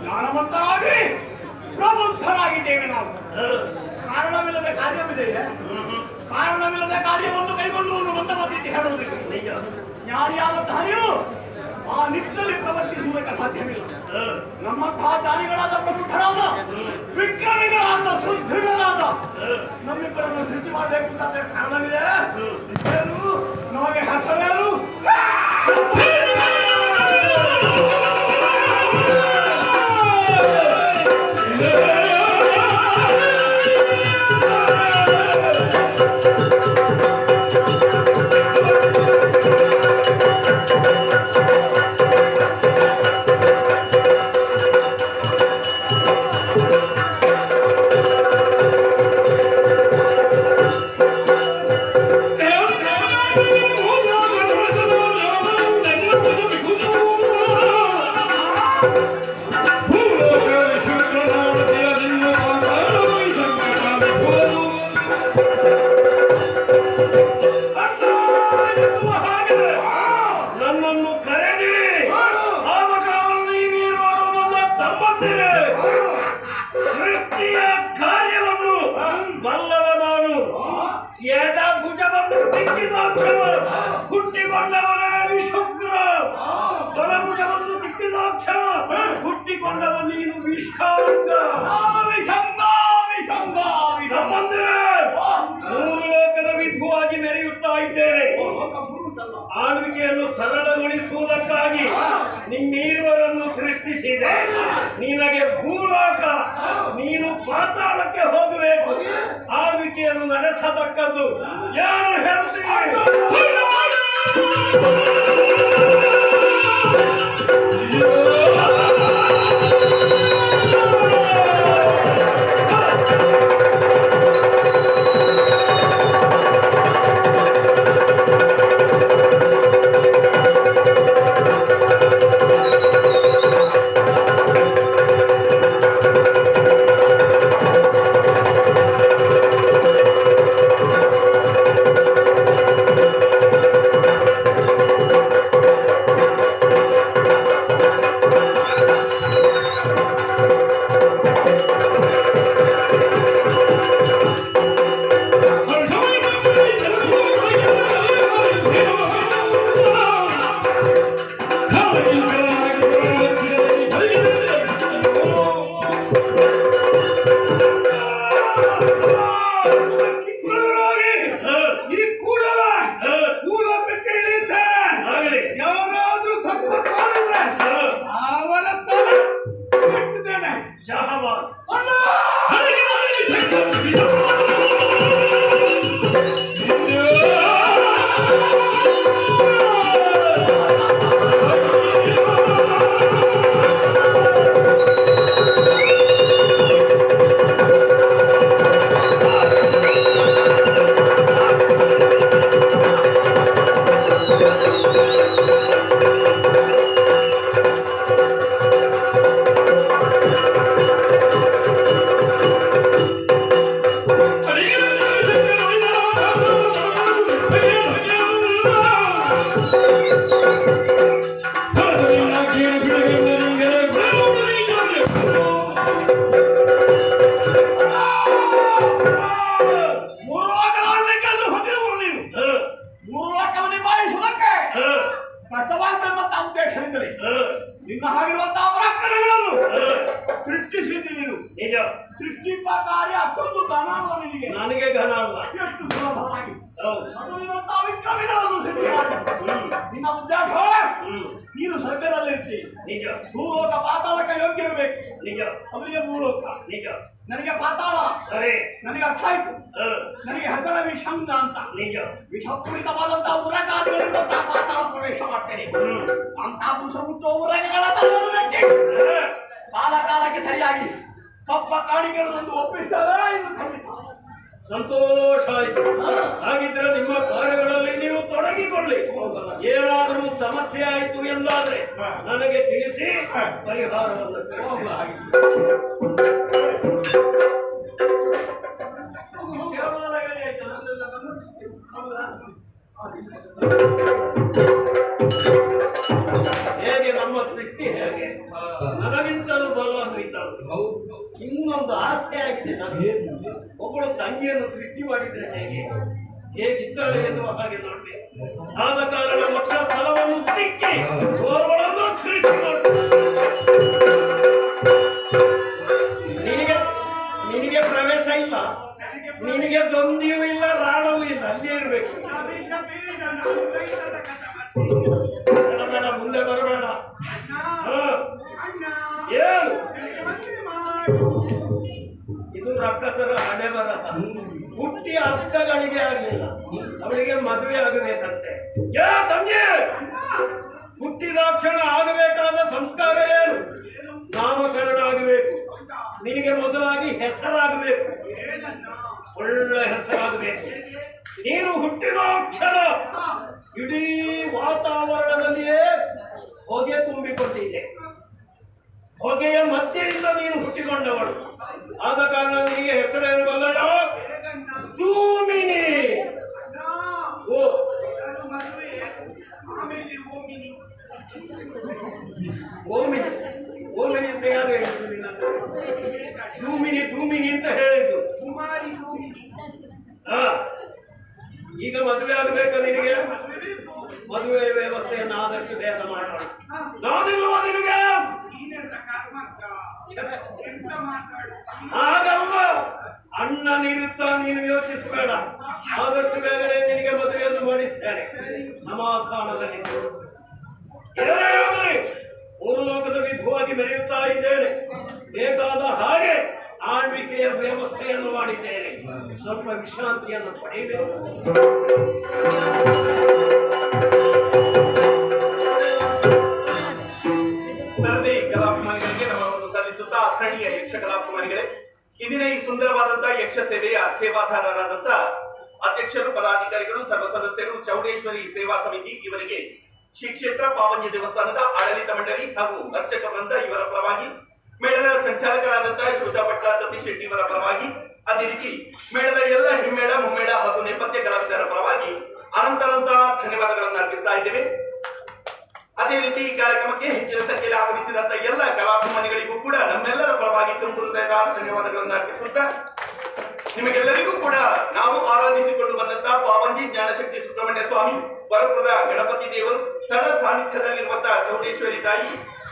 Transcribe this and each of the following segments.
ಜ್ಞಾನವಂತರಾಗಿ ಪ್ರಬುದ್ಧರಾಗಿದ್ದೇವೆ ನಾವು. ಕಾರಣವಿಲ್ಲದ ಕಾರ್ಯವಿದೆಯೇ? ಕಾರಣವಿಲ್ಲದ ಕಾರ್ಯವನ್ನು ಕೈಗೊಳ್ಳುವುದು ಮಂದಮತಿ ಹೇಳುವುದಿಲ್ಲ. ಜ್ಞಾನಿಯಾದಂತಹ ನೀವು ಆ ನಿಟ್ಟಿನಲ್ಲಿ ಪ್ರವರ್ತಿಸುವುದಕ್ಕೆ ಸಾಧ್ಯವಿಲ್ಲ. ನಮ್ಮಂತಹ ಜ್ಞಾನಿಗಳಾದ ಪ್ರಬುದ್ಧರಾದ ವಿಕ್ರಮಿಗಳಾದ ಸುದೃಢರಾದ ನಮ್ಮಿಬ್ಬರನ್ನು ಸೃಷ್ಟಿ ಮಾಡಬೇಕು ಅಂತ ಕಾರಣವಿದೆ. ನಮಗೆ ಹೆಸರೇನು? ನನ್ನನ್ನು ಕರೆದಿರಿ. ಆದ ಕಾರಣವನ್ನು ನೀವಿರುವವರನ್ನ ತಮ್ಮಂದಿರೆ ಸೃಷ್ಟಿಯ ಕಾರ್ಯವನ್ನು ಬಲ್ಲವ ನಾನು. ಎಡ ಭುಜವನ್ನು ತಿಕ್ಕಿದಾಕ್ಷಣ ಹುಟ್ಟಿಕೊಂಡವನೇ ಶುಕ್ರ, ಬಲಭುಜವನ್ನು ತಿಕ್ಕಿದಾಕ್ಷಣ ಹುಟ್ಟಿಕೊಂಡವ ನೀನು ವಿಷಾಂಗ. ತಮ್ಮಂದಿರೆ, ಮೂರು ಲೋಕದ ವಿಭುವಾಗಿ ಮೆರೆಯುತ್ತಾ ಇದ್ದೇನೆ. ಆಳ್ವಿಕೆಯನ್ನು ಸರಳಗೊಳಿಸುವುದಕ್ಕಾಗಿ ನಿಮ್ಮಿರುವರನ್ನು ಸೃಷ್ಟಿಸಿದೆ. ನಿನಗೆ ಭೂಲೋಕ, ನೀನು ಪಾತಾಳಕ್ಕೆ ಹೋಗಬೇಕು. ಆಳ್ವಿಕೆಯನ್ನು ನಡೆಸತಕ್ಕದ್ದು ಯಾರು ಹೇಳ್ತೀನಿ? ನಿನ್ನ ಹಾಗಿರುವಂತಹ ಪರಾಕ್ರಮಗಳನ್ನು ಸೃಷ್ಟಿಸಿದ್ದು ನೀನು. ನಿಜ. ಸೃಷ್ಟಿಪ ಕಾರ್ಯ ಅಷ್ಟೊಂದು ಘನ ಅಲ್ಲ ನಿನಗೆ. ನನಗೆ ಘನ ಅಲ್ಲ. ಎಷ್ಟು ಸುಲಭವಾಗಿ ವಿಕ್ರಮಿಗಳನ್ನು ಸೃಷ್ಟಿ ಮಾಡಿ ನಿನ್ನ ಉದ್ದೇಶ ನೀನು ಸ್ವರ್ಗದಲ್ಲಿರ್ತಿ. ನಿಜ. ಭೂಲೋಕ ಪಾತಾಳಕ್ಕೆ ಯೋಗ್ಯ ಇರಬೇಕು. ನಿಜ. ಅವರಿಗೆ ಭೂಲೋಕ. ನಿಜ. ನನಗೆ ಪಾತಾಳ. ಸರಿ. ನನಗೆ ಅರ್ಥ ಆಯ್ತು. ನನಗೆ ಹೆಸರ ವಿಷಂಗ ಅಂತ. ನಿಜ. ವಿಷಪೂರಿತವಾದಂತಹ ಉರಗಾದಿಗಳಿಂದ ಪಾತಾಳ ಪ್ರವೇಶ ಮಾಡ್ತೇನೆ. ಅಂತಹ ಪುರುಷ ಉರಗಗಳ ಕಾಲ ಕಾಲಕ್ಕೆ ಸರಿಯಾಗಿ ಕಪ್ಪ ಕಾಣಿಕೆಗಳನ್ನು ಒಪ್ಪಿಸ್ತಾರೆ. ಸಂತೋಷ ಆಯಿತು. ಹಾಗಿದ್ರೆ ನಿಮ್ಮ ಕಾರ್ಯಗಳಲ್ಲಿ ನೀವು ತೊಡಗಿಕೊಳ್ಳಿ. ಏನಾದರೂ ಸಮಸ್ಯೆ ಆಯಿತು ಎಂದಾದ್ರೆ ನನಗೆ ತಿಳಿಸಿ ಪರಿಹಾರವನ್ನು ಹೇಗೆ ನಮ್ಮ ಸೃಷ್ಟಿ ಹೇಗೆ ನನಗಿಂತಲೂ ಬಲವಾನ್ವಿತಳು. ಇನ್ನೊಂದು ಆಸೆ ಆಗಿದೆ ನನಗೆ. ಒಬ್ಬಳು ತಂಗಿಯನ್ನು ಸೃಷ್ಟಿ ಮಾಡಿದ್ರೆ ಹೇಗಿದ್ದಾಳೆ ಎನ್ನುವ ಹಾಗೆ ನೋಡಿ. ಆದ ಕಾರಣ ಮೋಕ್ಷ ಸ್ಥಳವನ್ನು ತಿಕ್ಕಿ ಓರ್ವಳನ್ನು ಸೃಷ್ಟಿ ಮಾಡಿ ನಿನಗೆ ಪ್ರವೇಶ ಇಲ್ಲ, ನಿನಗೆ ದೊಂದಿಯೂ ಇಲ್ಲ, ರಾಣವೂ ಇಲ್ಲ, ಅಲ್ಲೇ ಇರಬೇಕು. ಬೇಡ, ಮುಂದೆ ಬರಬೇಡ. ಏನು ಇದು ರಕ್ಕಸರ ಹಣೆ ಬರಹ. ಹುಟ್ಟಿ ಅರ್ಥಗಳಿಗೆ ಆಗಲಿಲ್ಲ, ಅವಳಿಗೆ ಮದುವೆ ಆಗಬೇಕಂತೆ. ಯಾ ತಂಗಿ, ಹುಟ್ಟಿದಾಕ್ಷಣ ಆಗಬೇಕಾದ ಸಂಸ್ಕಾರ ಏನು? ನಾಮಕರಣ ಆಗಬೇಕು. ನಿನಗೆ ಮೊದಲಾಗಿ ಹೆಸರಾಗಬೇಕು, ಒಳ್ಳೆ ಹೆಸರಾಗಬೇಕು. ನೀನು ಹುಟ್ಟಿದ ಕ್ಷಣ ಇಡೀ ವಾತಾವರಣದಲ್ಲಿಯೇ ಹೊಗೆ ತುಂಬಿಕೊಂಡಿದೆ. ಹೊಗೆಯ ಮಧ್ಯೆಯಿಂದ ನೀನು ಹುಟ್ಟಿಕೊಂಡವಳು. ಆದ ಕಾರಣ ನಿನಗೆ ಹೆಸರೇನು ಬಲ್ಲಡ? ಧೂಮಿನಿ. ಓಮಿನಿ ಓಮಿನಿ ಅಂತ ಯಾರು ಹೇಳಿದ್ರು ನಿನ್ನ? ಧೂಮಿನಿ ಧೂಮಿನಿ ಅಂತ ಹೇಳಿದ್ದು. ಈಗ ಮದುವೆ ಆಗಬೇಕಾ ನಿನಗೆ? ಮದುವೆ ವ್ಯವಸ್ಥೆಯನ್ನು ಆದಷ್ಟು ಬೇಗ ಮಾಡೋಣ. ನಾನಿಲ್ವಾ ನಿನಗೆ? ಹಾಗಲ್ಲ, ಅಣ್ಣನಿರುತ್ತ ನೀನು ಯೋಚಿಸಬೇಡ. ಆದಷ್ಟು ಬೇಗನೆ ನಿನಗೆ ಮದುವೆಯನ್ನು ಮಾಡಿಸ್ತೇನೆ. ಸಮಾಧಾನದಲ್ಲಿ ಏನೇ ಆಗಲಿ ಮೂರು ಲೋಕದ ವಿಧವಾಗಿ ಮೆರೆಯುತ್ತಾ ಇದ್ದೇನೆ. ಬೇಕಾದ ಹಾಗೆ ಆಳ್ವಿಕೆಯ ವ್ಯವಸ್ಥೆಯನ್ನು ಮಾಡಿದ್ದೇನೆ. ಸ್ವಲ್ಪ ವಿಶ್ರಾಂತಿಯನ್ನು ಪಡೆಯಬೇಕು. ಸರದಿ ಕಲಾಭಿಮಾನಿಗಳಿಗೆ ನಮ್ಮನ್ನು ಸಲ್ಲಿಸುತ್ತಾ ಸ್ಥಳೀಯ ಯಕ್ಷ ಕಲಾಭಿಮಾನಿಗಳೇ, ಇಂದಿನ ಈ ಸುಂದರವಾದಂತಹ ಯಕ್ಷ ಸೇವೆಯ ಸೇವಾಧಾರರಾದಂತ ಅಧ್ಯಕ್ಷರು, ಪದಾಧಿಕಾರಿಗಳು, ಸರ್ವ ಸದಸ್ಯರು, ಚೌಡೇಶ್ವರಿ ಸೇವಾ ಸಮಿತಿ ಇವರಿಗೆ ಶ್ರೀ ಕ್ಷೇತ್ರ ಪಾವಂಜಿ ದೇವಸ್ಥಾನದ ಆಡಳಿತ ಮಂಡಳಿ ಹಾಗೂ ಅರ್ಚಕ ವೃಂದ ಇವರ ಪರವಾಗಿ, ಮೇಳದ ಸಂಚಾಲಕರಾದಂತಹ ಶ್ರುತ ಭಟ್ಟ ಸತೀಶ್ ಶೆಟ್ಟಿ ಇವರ ಪರವಾಗಿ, ಅದೇ ರೀತಿ ಮೇಳದ ಎಲ್ಲ ಹಿಮ್ಮೇಳ, ಮುಮ್ಮೇಳ ಹಾಗೂ ನೇಪಥ್ಯ ಕಲಾವಿದರ ಪರವಾಗಿ ಅನಂತ ಧನ್ಯವಾದಗಳನ್ನು ಅರ್ಪಿಸ್ತಾ ಇದ್ದೇವೆ. ಅದೇ ರೀತಿ ಈ ಕಾರ್ಯಕ್ರಮಕ್ಕೆ ಹೆಚ್ಚಿನ ಸಂಖ್ಯೆಯಲ್ಲಿ ಆಗಮಿಸಿದಂತ ಎಲ್ಲ ಕಲಾಭಿಮಾನಿಗಳಿಗೂ ಕೂಡ ನಮ್ಮೆಲ್ಲರ ಪರವಾಗಿ ತುಂಬು ಹೃದಯದ ಧನ್ಯವಾದಗಳನ್ನು ಅರ್ಪಿಸುತ್ತಾ, ನಿಮಗೆಲ್ಲರಿಗೂ ಕೂಡ ನಾವು ಆರಾಧಿಸಿಕೊಂಡು ಬಂದಂತಹ ಪಾವಂಜಿ ಜ್ಞಾನಶಕ್ತಿ ಸುಬ್ರಹ್ಮಣ್ಯ ಸ್ವಾಮಿ, ವರಪ್ರದ ಗಣಪತಿ ದೇವರು, ಸ್ಥಳ ಸಾನ್ನಿಧ್ಯದಲ್ಲಿರುವಂತಹ ಚೌಡೇಶ್ವರಿ ತಾಯಿ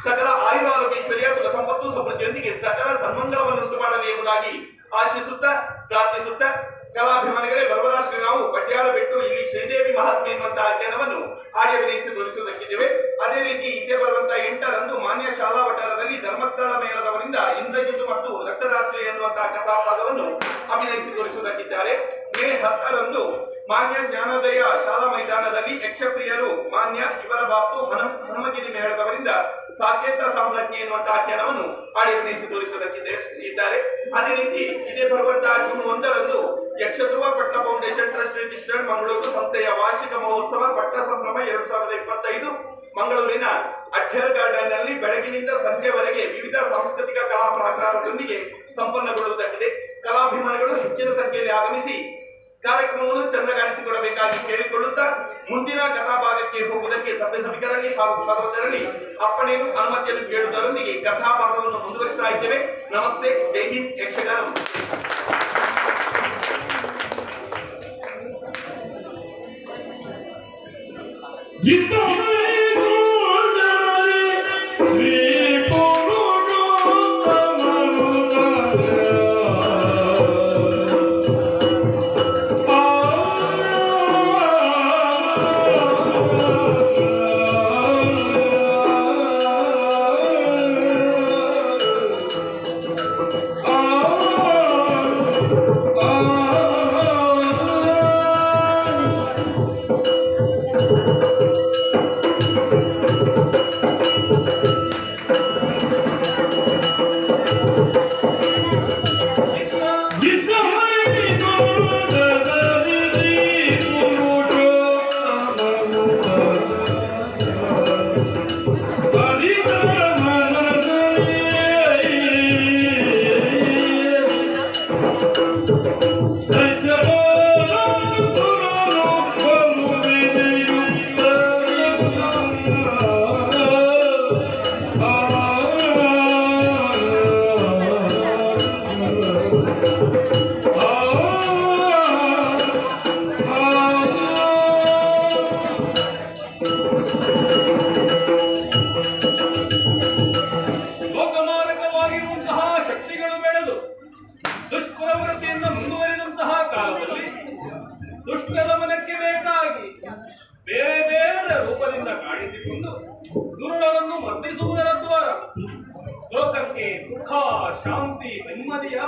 ಸಕಲ ಆಯುರಾರೋಗ್ಯೇಶ್ವರಿಯ ಸುಖ ಸಂಪತ್ತು ಸಮೃದ್ಧಿಯೊಂದಿಗೆ ಸಕಲ ಸನ್ಮಂಗಳವನ್ನುಂಟು ಮಾಡಲಿ ಎಂಬುದಾಗಿ ಆಶಿಸುತ್ತಾ ಪ್ರಾರ್ಥಿಸುತ್ತಾ, ಕಲಾಭಿಮಾನಿಗಳೇ, ಬರುವರಾತ್ರಿ ನಾವು ಪಡ್ಯಾರ ಬಿಟ್ಟು ಇಲ್ಲಿ ಶ್ರೀದೇವಿ ಮಹಾತ್ಮೆ ಎನ್ನುವಂತಹ ಅಧ್ಯಯನವನ್ನು ಹಾಡಿ ಅಭಿನಯಿಸಿ ತೋರಿಸುವುದಕ್ಕಿದ್ದೇವೆ. ಅದೇ ರೀತಿ ಇದೇ ಬರುವಂತಹ 8ರಂದು ಮಾನ್ಯ ಶಾಲಾ ವಠಾರದಲ್ಲಿ ಧರ್ಮಸ್ಥಳ ಮೇಳದವರಿಂದ ಇಂದ್ರಜಿತ್ ಮತ್ತು ರಕ್ತರಾತ್ರಿ ಎನ್ನುವಂತಹ ಕಥಾಭಾಗವನ್ನು ಅಭಿನಯಿಸಿ ತೋರಿಸುವುದಕ್ಕಿದ್ದಾರೆ. ಮೇ 10ರಂದು ಮಾನ್ಯ ಜ್ಞಾನೋದಯ ಶಾಲಾ ಮೈದಾನದಲ್ಲಿ ಯಕ್ಷಪ್ರಿಯರು ಮಾನ್ಯ ಇವರ ಬಾಪು ಹನುಮಗಿರಿ ಮೇಳದವರಿಂದ ಸಾಕೇತ ಸಾಮ್ರಾಜ್ಞಿ ಎನ್ನುವಂತಹ ಆಖ್ಯಾನವನ್ನು ಹಾಡಿ ಅಭಿನಯಿಸಿ ತೋರಿಸುವುದಕ್ಕಿದ್ದಾರೆ. ಅದೇ ರೀತಿ ಇದೇ ಬರುವಂತಹ ಜೂನ್ 1ರಂದು ಯಕ್ಷಧ್ರುವ ಪಟ್ಟ ಫೌಂಡೇಶನ್ ಟ್ರಸ್ಟ್ ರಿಜಿಸ್ಟರ್ಡ್ ಮಂಗಳೂರು ಸಂಸ್ಥೆಯ ವಾರ್ಷಿಕ ಮಹೋತ್ಸವ ಪಟ್ಟ ಸಂಭ್ರಮ 2025 ಮಂಗಳೂರಿನ ಅಡ್ಡರ್ ಗಾರ್ಡನ್ ನಲ್ಲಿ ಬೆಳಗಿನಿಂದ ಸಂಜೆವರೆಗೆ ವಿವಿಧ ಸಾಂಸ್ಕೃತಿಕ ಕಲಾ ಪ್ರಾಕಾರದೊಂದಿಗೆ ಸಂಪನ್ನಗೊಳ್ಳುವುದಾಗಿದೆ. ಕಲಾಭಿಮಾನಿಗಳು ಹೆಚ್ಚಿನ ಸಂಖ್ಯೆಯಲ್ಲಿ ಆಗಮಿಸಿ ಕಾರ್ಯಕ್ರಮವನ್ನು ಚಂದ ಕಾಣಿಸಿಕೊಳ್ಳಬೇಕಾಗಿ ಕೇಳಿಕೊಳ್ಳುತ್ತಾ, ಮುಂದಿನ ಕಥಾಭಾಗಕ್ಕೆ ಹೋಗುವುದಕ್ಕೆ ಸಭ್ಯಸಭಿಕರಲ್ಲಿ ಹಾಗೂ ಭಾಗವತರಲ್ಲಿ ಅಪ್ಪಣೆಯನ್ನು ಅನುಮತಿಯನ್ನು ಕೇಳುವುದರೊಂದಿಗೆ ಕಥಾಭಾಗವನ್ನು ಮುಂದುವರಿಸ್ತಾ ಇದ್ದೇವೆ. ನಮಸ್ತೆ, ಜೈ ಹಿಂದ್, ಯಕ್ಷಗಾನ.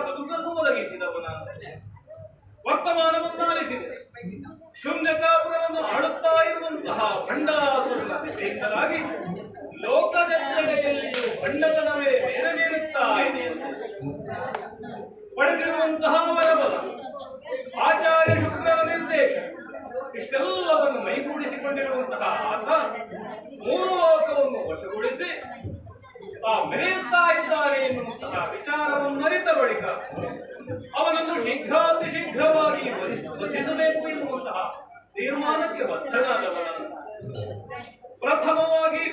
ಬದುಕನ್ನು ಒದಗಿಸಿದವನ ವರ್ತಮಾನವನ್ನಾಲಿಸಿದೆ. ಶೂನ್ಯತಾಪುರವನ್ನು ಆಳುತ್ತಾ ಇರುವಂತಹ ಭಂಡಾಸುರನ ಸೇಕಲಾಗಿ ಲೋಕದೆಲ್ಲೆಡೆಯಲ್ಲಿಯೂ ಭಂಡತನವೇ ಬೇರೆ ನೀಡುತ್ತಾ ಇದೆ. ಪಡೆದಿರುವಂತಹ ವರಬಲ, ಆಚಾರ್ಯ ಶುಕ್ರನ ನಿರ್ದೇಶ, ಇಷ್ಟೆಲ್ಲವನ್ನು ಮೈಗೂಡಿಸಿಕೊಂಡಿರುವಂತಹ ಆತ ಮೂರು ಲೋಕವನ್ನು ವಶಗೊಳಿಸಿ ಮೆರೆಯುತ್ತಾ ಇದ್ದಾನೆ ಎನ್ನುವಂತಹ ವಿಚಾರವನ್ನು ಅರಿತ ಬಳಿಕ ಅವನನ್ನು ಶೀಘ್ರಾತಿ ಶೀಘ್ರವಾಗಿ ವಧಿಸಬೇಕು ಎನ್ನುವಂತಹ ತೀರ್ಮಾನಕ್ಕೆ ಬದ್ಧನಾದವನು ಪ್ರಥಮವಾಗಿ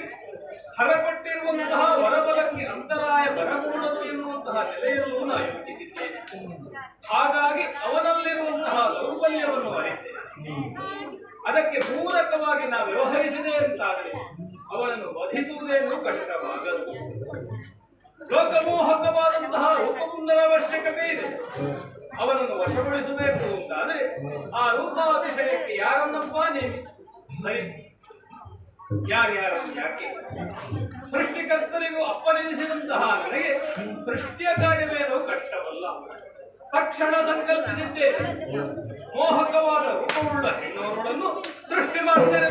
ಹರಪಟ್ಟಿರುವಂತಹ ವರಬಲಕ್ಕೆ ಅಂತರಾಯ ಬರಕೂಡದು ಎನ್ನುವಂತಹ ನೆಲೆಯಲ್ಲೂ ನಾ ಯೋಚಿಸಿದ್ದೇನೆ. ಹಾಗಾಗಿ ಅವನಲ್ಲಿರುವಂತಹ ದೌರ್ಬಲ್ಯವನ್ನು ಅರಿತೆ ಅದಕ್ಕೆ ಪೂರಕವಾಗಿ ನಾವು ವ್ಯವಹರಿಸಿದೆ ಅಂತಾದರೆ ಅವನನ್ನು ವಧಿಸುವುದೇನು ಕಷ್ಟವಾಗದು. ಲೋಕಮೋಹಕವಾದಂತಹ ರೂಪಗುಂದರ ಅವಶ್ಯಕತೆ ಇದೆ. ಅವನನ್ನು ವಶಗೊಳಿಸಬೇಕು ಅಂತಾದರೆ ಆ ರೂಪಾತಿಶಯಕ್ಕೆ ಯಾರನ್ನಪ್ಪ ನೇಮಿ ಸರಿ, ಯಾರ್ಯಾರನ್ನು ಯಾಕೆ? ಸೃಷ್ಟಿಕರ್ತರಿಗೂ ಅಪ್ಪನೆನಿಸಿದಂತಹ ನನಗೆ ಸೃಷ್ಟಿಯ ಕಾರ್ಯವೇನೋ ಕಷ್ಟವಲ್ಲ. ತಕ್ಷಣ ಸಂಕಲ್ಪಿಸಿದ್ದೇನೆ, ಮೋಹಕವಾದ ರೂಪವುಳ್ಳ ಹೆಣ್ಣವರನ್ನು ಸೃಷ್ಟಿ ಮಾಡ್ತೇನೆ.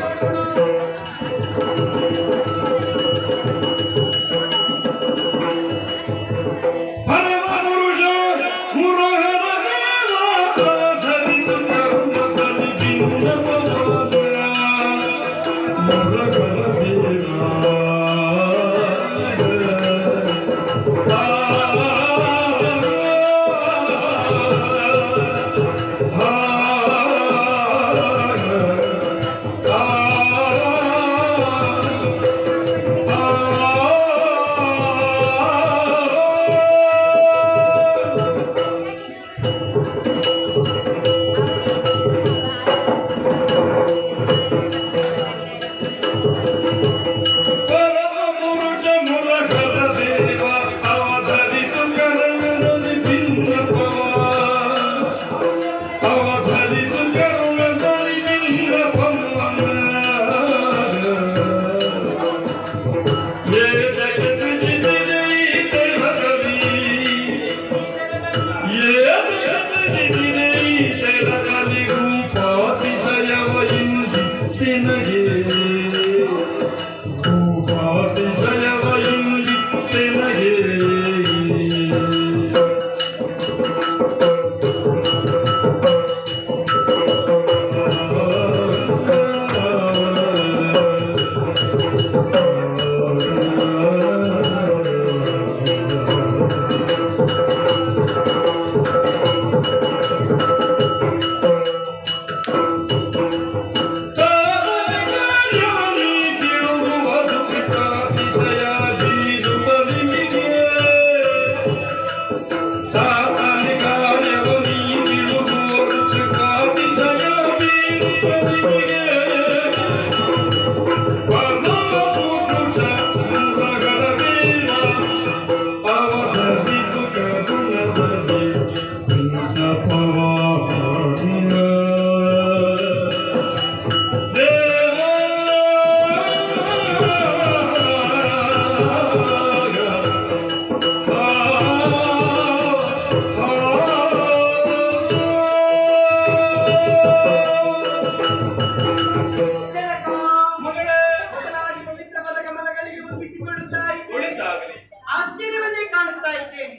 ಆಶ್ಚರ್ಯವನ್ನೇ ಕಾಣುತ್ತಾ ಇದ್ದೇನೆ.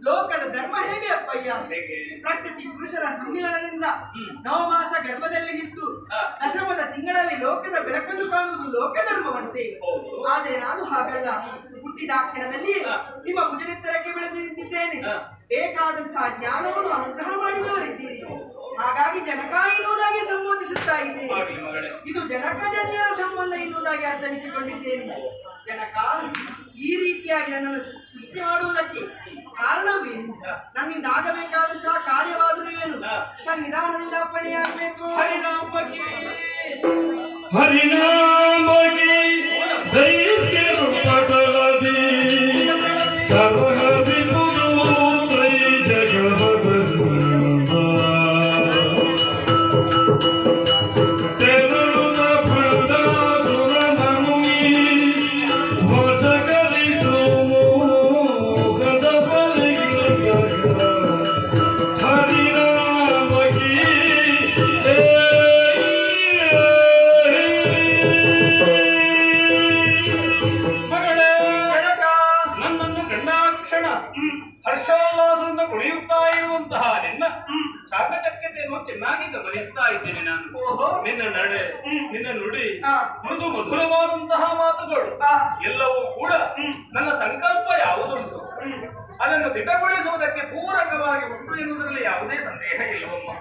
ಲೋಕದ ಧರ್ಮ ಹೇಗೆ ಅಪ್ಪಯ್ಯ? ಪ್ರಕೃತಿ ಪುರುಷರ ಸಮ್ಮಿಲನದಿಂದ ನವಮಾಸ ಗರ್ಭದಲ್ಲಿ ಇದ್ದು ದಶಮದ ತಿಂಗಳಲ್ಲಿ ಲೋಕದ ಬೆಳಕನ್ನು ಕಾಣುವುದು ಲೋಕಧರ್ಮವಂತೆ. ಆದರೆ ನಾನು ಹಾಗಲ್ಲ. ಹುಟ್ಟಿದ ಕ್ಷಣದಲ್ಲಿ ನಿಮ್ಮ ಭುಜನೆತ್ತರಕ್ಕೆ ಬೆಳೆದು ನಿಂತಿದ್ದೇನೆ. ಬೇಕಾದಂತಹ ಜ್ಞಾನವನ್ನು ಅನುಗ್ರಹ ಮಾಡಿದವರಿದ್ದೀರಿ. ಹಾಗಾಗಿ ಜನಕ ಎನ್ನುವುದಾಗಿ ಸಂಬೋಧಿಸುತ್ತಾ ಇದ್ದೇನೆ. ಇದು ಜನಕಜನ್ಯರ ಸಂಬಂಧ ಎನ್ನುವುದಾಗಿ ಅರ್ಥವಿಸಿಕೊಂಡಿದ್ದೇನೆ. ಜನಕ ಈ ರೀತಿಯಾಗಿ ನನ್ನನ್ನು ಸೃಷ್ಟಿ ಮಾಡುವುದಕ್ಕೆ ಕಾರಣವೇನು? ನನ್ನಿಂದ ಆಗಬೇಕಾದಂತಹ ಕಾರ್ಯವಾದರೂ ಏನು? ಸನ್ನಿಧಾನದಿಂದ ಅಪ್ಪಣೆಯಾಗಬೇಕು. ಹರಿನಾಮಕ್ಕೆ Thank you. ಹರ್ಷೋಲ್ಲಾಸದಿಂದ ಕುಣಿಯುತ್ತಾ ಇರುವಂತಹ ನಿನ್ನ ಚಾಕಚಕ್ಯತೆಯನ್ನು ಚೆನ್ನಾಗಿ ಗಮನಿಸ್ತಾ ಇದ್ದೇನೆ ನಾನು. ಓಹೋ. ನಿನ್ನ ನಡೆ, ನಿನ್ನ ನುಡಿ, ಹಾ. ಮೃದು ಮಧುರವಾದಂತಹ ಮಾತುಗಳು ಹಾ. ಎಲ್ಲವೂ ಕೂಡ ನನ್ನ ಸಂಕಲ್ಪ ಯಾವುದುಂಟು ಅದನ್ನು ದಿಟಗೊಳಿಸುವುದಕ್ಕೆ ಪೂರಕವಾಗಿ ಉಂಟು ಎನ್ನುವುದರಲ್ಲಿ ಯಾವುದೇ ಸಂದೇಹ ಇಲ್ಲವಮ್ಮ.